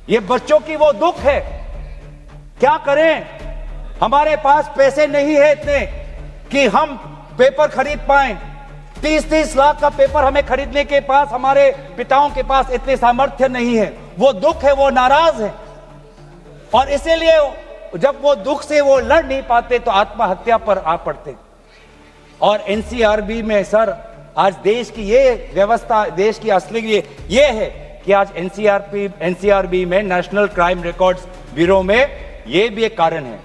ये बच्चों की वो दुख है। क्या करें, हमारे पास पैसे नहीं है इतने कि हम पेपर खरीद पाएं। 30-30 लाख का पेपर हमें खरीदने के पास, हमारे पिताओं के पास इतने सामर्थ्य नहीं है। वो दुख है, वो नाराज है, और इसीलिए जब वो दुख से वो लड़ नहीं पाते तो आत्महत्या पर आ पड़ते। और एनसीआरबी में सर, आज देश की ये व्यवस्था, देश की असली ये है कि आज एनसीआरबी में, नेशनल क्राइम रिकॉर्ड्स ब्यूरो में, ये भी एक कारण है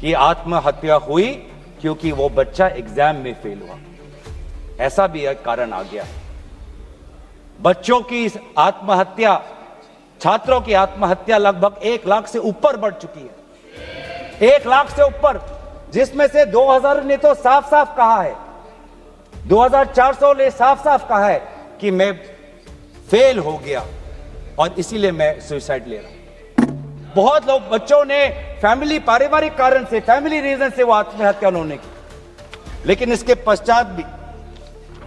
कि आत्महत्या हुई क्योंकि वो बच्चा एग्जाम में फेल हुआ। ऐसा भी एक कारण आ गया है। बच्चों की आत्महत्या, छात्रों की आत्महत्या लगभग 1 लाख से ऊपर बढ़ चुकी है। 1 लाख से ऊपर, जिसमें से 2000 ने तो साफ साफ कहा है, 2400 ने साफ साफ कहा है कि मैं फेल हो गया और इसीलिए मैं सुसाइड ले रहा हूं। बहुत लोग, बच्चों ने फैमिली, पारिवारिक कारण से, फैमिली रीजन से वो आत्महत्या उन्होंने की। लेकिन इसके पश्चात भी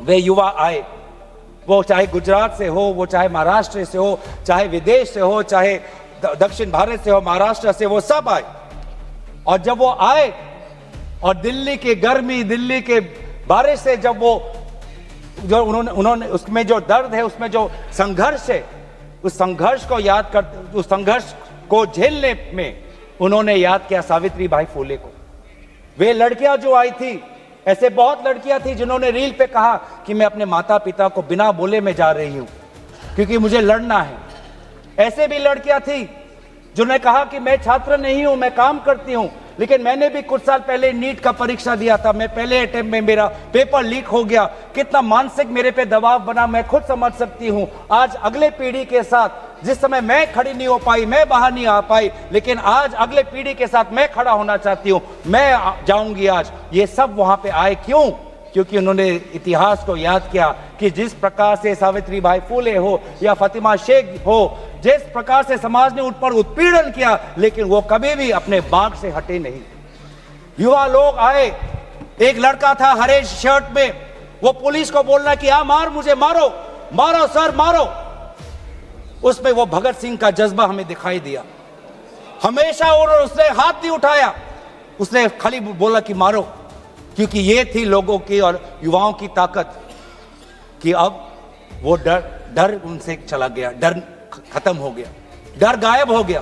वे युवा आए, वो चाहे गुजरात से हो, वो चाहे महाराष्ट्र से हो, चाहे विदेश से हो, चाहे दक्षिण भारत से हो, महाराष्ट्र से, वो सब आए। और जब वो आए और दिल्ली की गर्मी, दिल्ली के बारिश से जब वो, जो उन्होंने उसमें जो दर्द है, उसमें जो संघर्ष है, उस संघर्ष को याद करते, उस संघर्ष को झेलने में उन्होंने याद किया सावित्री बाई फुले को। वे लड़कियां जो आई थी, ऐसे बहुत लड़कियां थी जिन्होंने रील पे कहा कि मैं अपने माता पिता को बिना बोले में जा रही हूं क्योंकि मुझे लड़ना है। ऐसे भी लड़कियां थी जिन्होंने कहा कि मैं छात्र नहीं हूं, मैं काम करती हूं, लेकिन मैंने भी कुछ साल पहले नीट का परीक्षा दिया था, मैं पहले अटेम्प्ट में मेरा पेपर लीक हो गया। कितना मानसिक मेरे पे दबाव बना, मैं खुद समझ सकती हूं। आज अगले पीढ़ी के साथ, जिस समय मैं खड़ी नहीं हो पाई, मैं बाहर नहीं आ पाई, लेकिन आज अगले पीढ़ी के साथ मैं खड़ा होना चाहती हूं, मैं जाऊंगी आज। ये सब वहां पे आए क्यों? क्योंकि उन्होंने इतिहास को याद किया कि जिस प्रकार से सावित्री बाई फुले हो या फातिमा शेख हो, जिस प्रकार से समाज ने उन पर उत्पीड़न किया, लेकिन वो कभी भी अपने बाग से हटे नहीं। युवा लोग आए, एक लड़का था हरे शर्ट में, वो पुलिस को बोल रहा कि आ मार, मुझे मारो, मारो सर मारो। उसमें वो भगत सिंह का जज्बा हमें दिखाई दिया। हमेशा उसने हाथ नहीं उठाया, उसने खाली बोला कि मारो, क्योंकि ये थी लोगों की और युवाओं की ताकत कि अब वो डर उनसे चला गया, डर खत्म हो गया, डर गायब हो गया।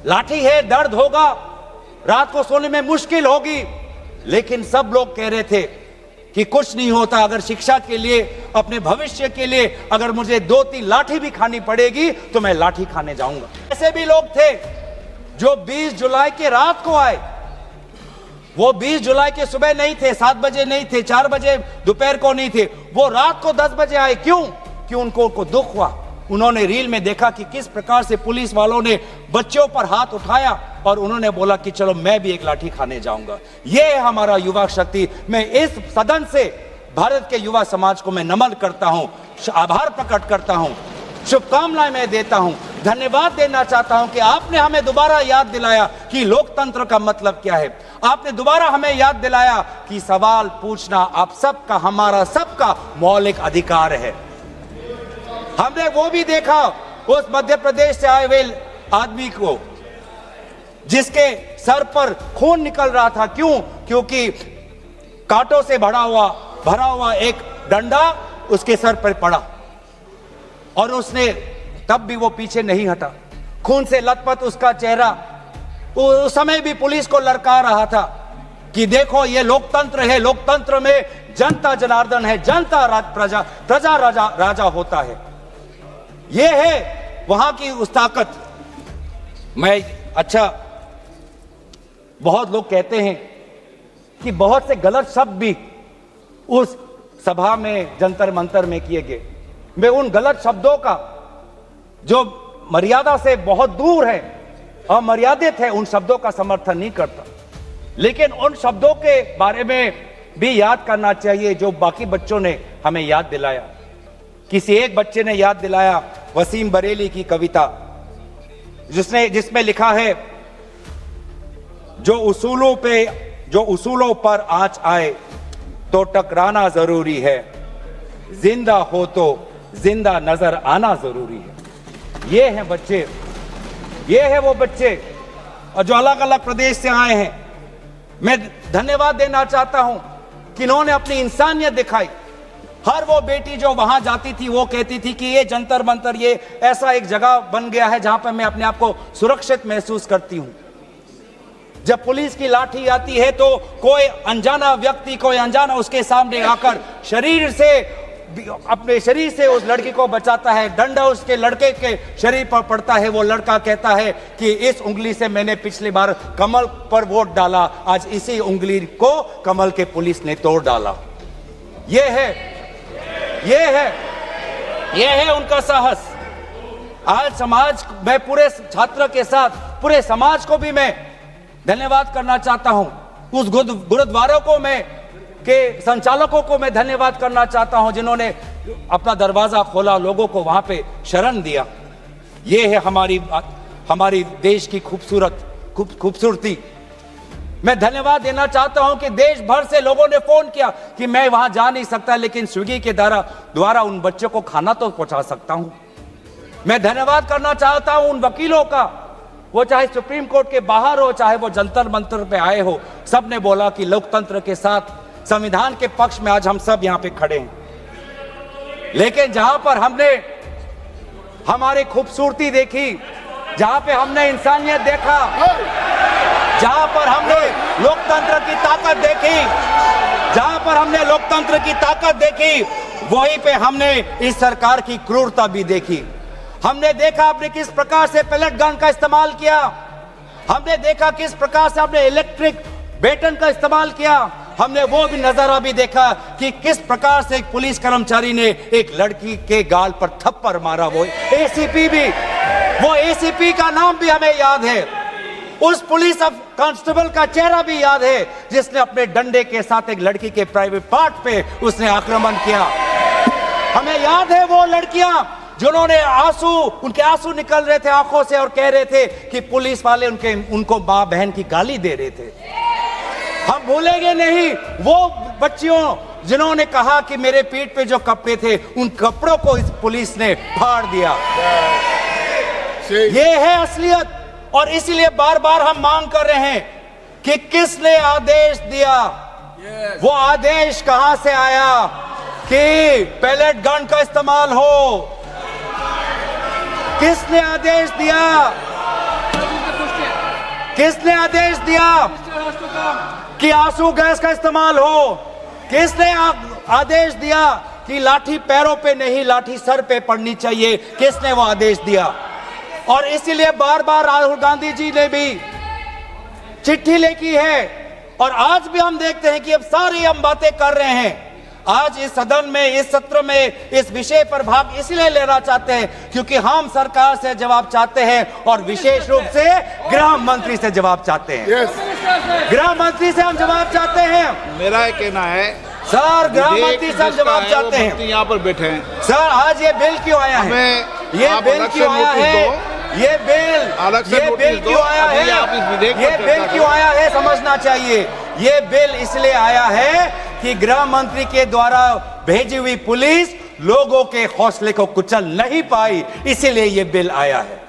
लाठी है, दर्द होगा, रात को सोने में मुश्किल होगी, लेकिन सब लोग कह रहे थे कि कुछ नहीं होता। अगर शिक्षा के लिए, अपने भविष्य के लिए, अगर मुझे 2-3 लाठी भी खानी पड़ेगी तो मैं लाठी खाने जाऊंगा। ऐसे भी लोग थे जो 20 जुलाई के रात को आए। वो 20 जुलाई के सुबह नहीं थे, 7 बजे नहीं थे, 4 बजे दोपहर को नहीं थे, वो रात को 10 बजे आए। क्यों? उनको दुख हुआ। उन्होंने रील में देखा कि किस प्रकार से पुलिस वालों ने बच्चों पर हाथ उठाया और उन्होंने बोला कि चलो मैं भी एक लाठी खाने जाऊंगा। ये है हमारा युवा शक्ति। मैं इस सदन से भारत के युवा समाज को मैं नमन करता हूं, आभार प्रकट करता हूं, शुभकामनाएं मैं देता हूं, धन्यवाद देना चाहता हूं कि आपने हमें दोबारा याद दिलाया कि लोकतंत्र का मतलब क्या है। आपने दोबारा हमें याद दिलाया कि सवाल पूछना आप सबका, हमारा सबका मौलिक अधिकार है। हमने वो भी देखा उस मध्य प्रदेश से आए हुए आदमी को जिसके सर पर खून निकल रहा था। क्योंकि कांटों से भरा हुआ एक डंडा उसके सर पर पड़ा और उसने तब भी वो पीछे नहीं हटा। खून से लथपथ उसका चेहरा, उस समय भी पुलिस को ललकार रहा था कि देखो ये लोकतंत्र है, लोकतंत्र में जनता जनार्दन है, जनता प्रजा राजा होता है। ये है वहां की उस ताकत। बहुत लोग कहते हैं कि बहुत से गलत शब्द भी उस सभा में, जंतर मंतर में किए गए। मैं उन गलत शब्दों का, जो मर्यादा से बहुत दूर है, अमर्यादित है, उन शब्दों का समर्थन नहीं करता, लेकिन उन शब्दों के बारे में भी याद करना चाहिए जो बाकी बच्चों ने हमें याद दिलाया। किसी एक बच्चे ने याद दिलाया वसीम बरेली की कविता, जिसमें लिखा है, जो उसूलों पर आंच आए तो टकराना जरूरी है, जिंदा हो तो जिंदा नजर आना जरूरी है। ये हैं बच्चे ये है वो बच्चे और जो अलग अलग प्रदेश से आए हैं। मैं धन्यवाद देना चाहता हूं कि इन्होंने अपनी इंसानियत दिखाई। हर वो बेटी जो वहां जाती थी वो कहती थी कि ये जंतर मंतर ये ऐसा एक जगह बन गया है जहां पर मैं अपने आप को सुरक्षित महसूस करती हूं। जब पुलिस की लाठी आती है तो कोई अनजाना व्यक्ति, कोई अनजाना उसके सामने आकर अपने शरीर से उस लड़की को बचाता है। डंडा उसके लड़के के शरीर पर पड़ता है। वो लड़का कहता है कि इस उंगली से मैंने पिछली बार कमल पर वोट डाला, आज इसी उंगली को कमल के पुलिस ने तोड़ डाला। ये है उनका साहस। आज समाज, मैं पूरे छात्र के साथ पूरे समाज को भी मैं धन्यवाद करना चाहता हूं। उस गुरुद्वारों को के संचालकों को मैं धन्यवाद करना चाहता हूं जिन्होंने अपना दरवाजा खोला, लोगों को वहां पे शरण दिया। ये है हमारी देश की खूबसूरती। मैं धन्यवाद देना चाहता हूं कि देश भर से लोगों ने फोन किया कि मैं वहां जा नहीं सकता, लेकिन स्विगी के द्वारा उन बच्चों को खाना तो पहुंचा सकता हूं। मैं धन्यवाद करना चाहता हूं उन वकीलों का, वो चाहे सुप्रीम कोर्ट के बाहर हो, चाहे वो जंतर मंतर पे आए हो, सब ने बोला कि लोकतंत्र के साथ संविधान के पक्ष में आज हम सब यहां पे खड़े हैं। लेकिन जहां पर हमने हमारी खूबसूरती देखी, जहां पे हमने इंसानियत देखा, जहां पर हमने लोकतंत्र की ताकत देखी, वहीं पे हमने इस सरकार की क्रूरता भी देखी। हमने देखा आपने किस प्रकार से पैलेट गन का इस्तेमाल किया। हमने देखा किस प्रकार से आपने इलेक्ट्रिक बेटन का इस्तेमाल किया। हमने वो भी नजारा भी देखा कि किस प्रकार से एक पुलिस कर्मचारी ने एक लड़की के गाल पर थप्पड़ मारा। वो एसीपी का नाम भी हमें याद है। उस पुलिस कांस्टेबल का चेहरा भी याद है जिसने अपने डंडे के साथ एक लड़की के प्राइवेट पार्ट पे उसने आक्रमण किया। हमें याद है वो लड़कियां जिन्होंने उनके आंसू निकल रहे थे आंखों से और कह रहे थे कि पुलिस वाले उनको मां बहन की गाली दे रहे थे। हम भूलेंगे नहीं वो बच्चियों जिन्होंने कहा कि मेरे पीठ पे जो कपड़े थे उन कपड़ों को इस पुलिस ने फाड़ दिया। ये है असलियत। और इसीलिए बार बार हम मांग कर रहे हैं कि किसने आदेश दिया। वो आदेश कहां से आया कि पैलेट गन का इस्तेमाल हो? किसने आदेश दिया? किसने आदेश दिया कि आंसू गैस का इस्तेमाल हो? किसने आदेश दिया कि लाठी पैरों पे नहीं, लाठी सर पे पड़नी चाहिए? किसने वो आदेश दिया? और इसीलिए बार बार राहुल गांधी जी ने भी चिट्ठी लिखी है। और आज भी हम देखते हैं कि अब सारी हम बातें कर रहे हैं। आज इस सदन में, इस सत्र में इस विषय पर भाग इसलिए लेना चाहते हैं क्योंकि हम सरकार से जवाब चाहते हैं और विशेष रूप से गृह मंत्री से जवाब चाहते हैं। गृह मंत्री से हम जवाब चाहते हैं। मेरा ये कहना है सर, गृह मंत्री से हम जवाब चाहते हैं। यहाँ पर बैठे हैं सर, आज ये बिल क्यों आया है? ये बिल क्यों आया है? ये बिल क्यों आया है? ये बिल क्यों आया है समझना चाहिए। ये बिल इसलिए आया है कि गृह मंत्री के द्वारा भेजी हुई पुलिस लोगों के हौसले को कुचल नहीं पाई, इसीलिए ये बिल आया है।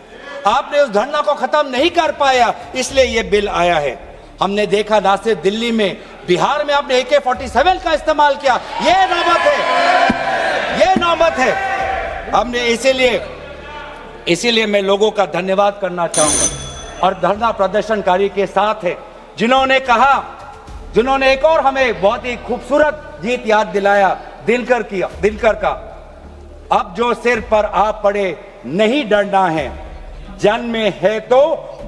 आपने उस धरना को खत्म नहीं कर पाया, इसलिए ये बिल आया है। हमने देखा ना सिर्फ दिल्ली में, बिहार में आपने AK-47 का इस्तेमाल किया। ये नौबत है। हमने इसीलिए मैं लोगों का धन्यवाद करना चाहूंगा और धरना प्रदर्शनकारी के साथ है जिन्होंने एक और हमें बहुत ही खूबसूरत गीत याद दिलाया, दिनकर का। अब जो सिर पर आ पड़े नहीं डरना है, जन्म में है तो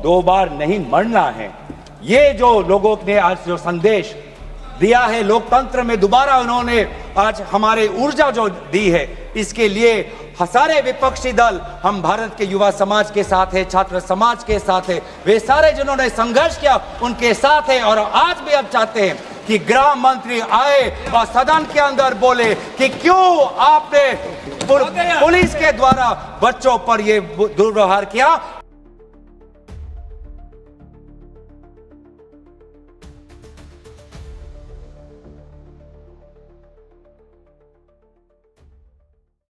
2 बार नहीं मरना है। ये जो लोगों ने आज जो संदेश दिया है लोकतंत्र में, दोबारा उन्होंने आज हमारे ऊर्जा जो दी है, इसके लिए सारे विपक्षी दल, हम भारत के युवा समाज के साथ है, छात्र समाज के साथ है, वे सारे जिन्होंने संघर्ष किया उनके साथ है। और आज भी अब चाहते हैं कि गृह मंत्री आए और सदन के अंदर बोले कि क्यों आपने पुलिस के द्वारा बच्चों पर यह दुर्व्यवहार किया।